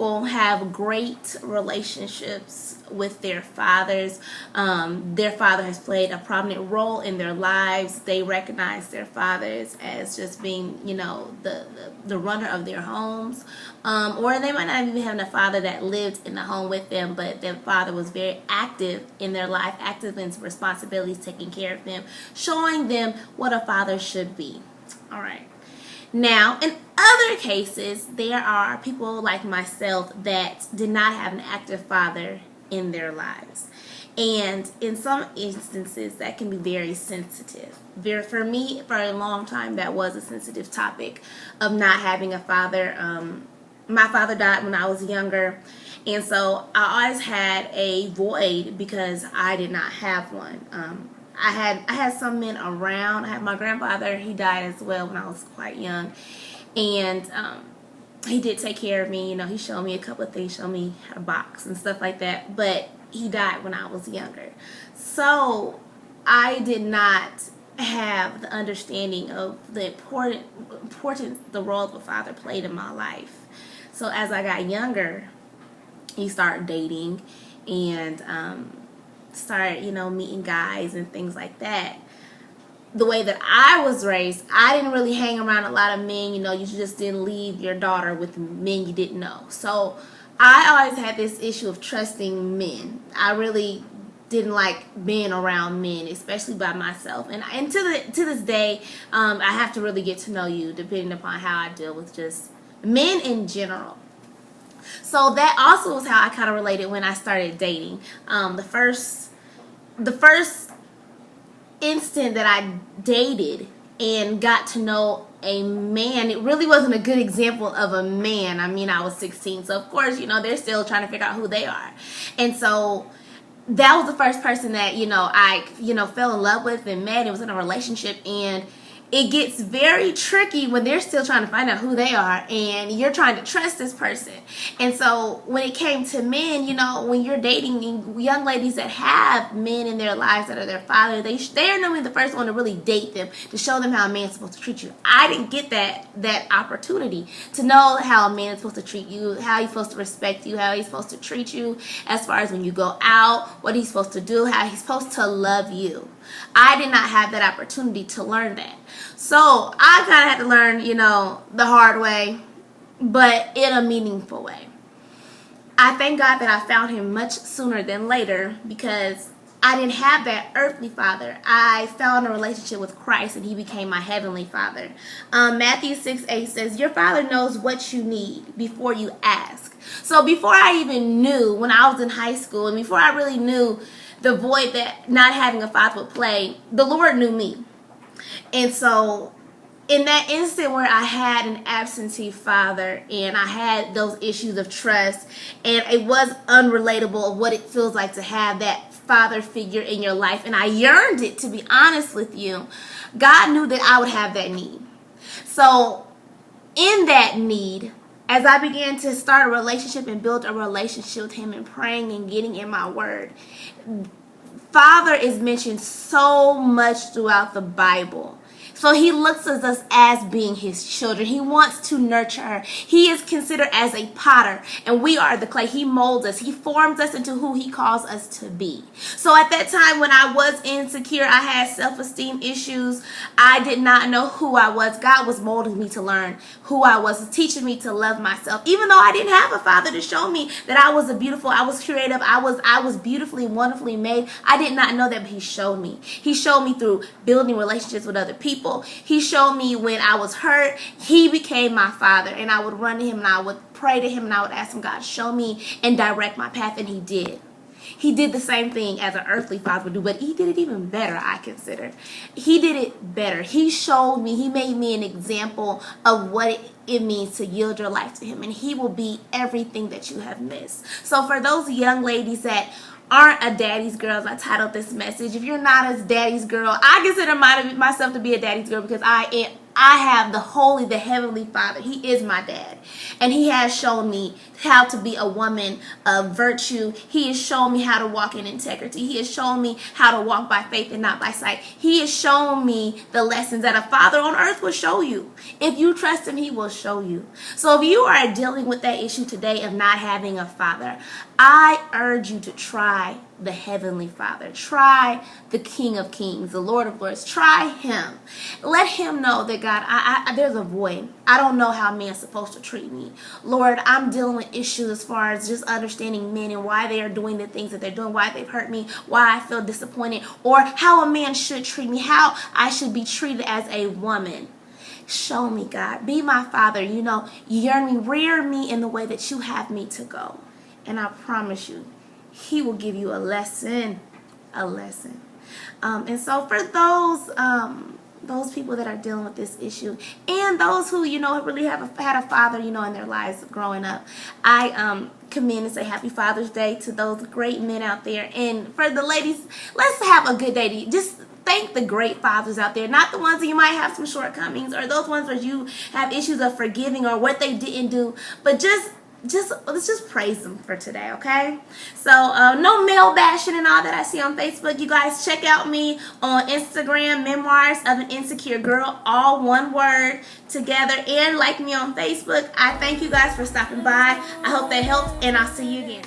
people have great relationships with their fathers. Their father has played a prominent role in their lives. They recognize their fathers as just being, the runner of their homes. Or they might not even have a father that lived in the home with them, but their father was very active in their life, active in responsibilities, taking care of them, showing them what a father should be. All right. Now, in other cases, there are people like myself that did not have an active father in their lives. And in some instances, that can be very sensitive. For me, for a long time, that was a sensitive topic of not having a father. My father died when I was younger, and so I always had a void because I did not have one. I had some men around. I had my grandfather. He died as well when I was quite young, and he did take care of me. He showed me a couple of things, showed me how to box and stuff like that. But he died when I was younger, so I did not have the understanding of the importance the role of a father played in my life. So as I got younger, he started dating and started, meeting guys and things like that. The way that I was raised, I didn't really hang around a lot of men. You just didn't leave your daughter with men you didn't know. So I always had this issue of trusting men. I really didn't like being around men, especially by myself. And to this day, I have to really get to know you, depending upon how I deal with just men in general. So that also was how I kind of related when I started dating. The first instant that I dated and got to know a man, it really wasn't a good example of a man. I mean, I was 16, so of course, they're still trying to figure out who they are. And so that was the first person that, I, fell in love with and met. It was in a relationship, and it gets very tricky when they're still trying to find out who they are and you're trying to trust this person. And so when it came to men, when you're dating young ladies that have men in their lives that are their father, they're normally the first one to really date them, to show them how a man's supposed to treat you. I didn't get that opportunity to know how a man is supposed to treat you, how he's supposed to respect you, how he's supposed to treat you as far as when you go out, what he's supposed to do, how he's supposed to love you. I did not have that opportunity to learn that. So I kind of had to learn, the hard way, but in a meaningful way. I thank God that I found him much sooner than later, because I didn't have that earthly father. I found a relationship with Christ, and he became my heavenly father. Matthew 6:8 says, your father knows what you need before you ask. So before I even knew, when I was in high school, and before I really knew the void that not having a father would play, the Lord knew me. And so in that instant where I had an absentee father and I had those issues of trust, and it was unrelatable of what it feels like to have that father figure in your life, and I yearned it, to be honest with you, God knew that I would have that need. So in that need, as I began to start a relationship and build a relationship with him and praying and getting in my word, Father is mentioned so much throughout the Bible. So he looks at us as being his children. He wants to nurture her. He is considered as a potter, and we are the clay. He molds us. He forms us into who he calls us to be. So at that time when I was insecure, I had self-esteem issues. I did not know who I was. God was molding me to learn who I was, teaching me to love myself. Even though I didn't have a father to show me that I was I was creative, I was beautifully and wonderfully made. I did not know that, but he showed me. He showed me through building relationships with other people. He showed me when I was hurt. He became my father, and I would run to him and I would pray to him and I would ask him, God, show me and direct my path, and he did. He did the same thing as an earthly father would do, but he did it even better, I consider. He did it better. He showed me, he made me an example of what it means to yield your life to him, and he will be everything that you have missed. So for those young ladies that aren't a daddy's girl, as I titled this message, if you're not a daddy's girl, I consider myself to be a daddy's girl, because I I have the Heavenly Father. He is my dad. And He has shown me how to be a woman of virtue. He has shown me how to walk in integrity. He has shown me how to walk by faith and not by sight. He has shown me the lessons that a father on earth will show you. If you trust Him, He will show you. So if you are dealing with that issue today of not having a father, I urge you to try the Heavenly Father. Try the King of Kings, the Lord of Lords. Try Him. Let Him know that, God, there's a void. I don't know how man's supposed to treat me. Lord, I'm dealing with issues as far as just understanding men and why they are doing the things that they're doing, why they've hurt me, why I feel disappointed, or how a man should treat me, how I should be treated as a woman. Show me, God. Be my Father. Yearn me, rear me in the way that you have me to go. And I promise you, He will give you a lesson. And so for those people that are dealing with this issue, and those who really had a father in their lives growing up, I commend and say Happy Father's Day to those great men out there. And for the ladies, let's have a good day. Just thank the great fathers out there, not the ones that you might have some shortcomings, or those ones where you have issues of forgiving or what they didn't do, but let's just praise them for today, okay? So no male bashing and all that I see on Facebook. You guys check out me on Instagram, Memoirs of an Insecure Girl, all one word together, and like me on Facebook. I thank you guys for stopping by. I hope that helped, and I'll see you again.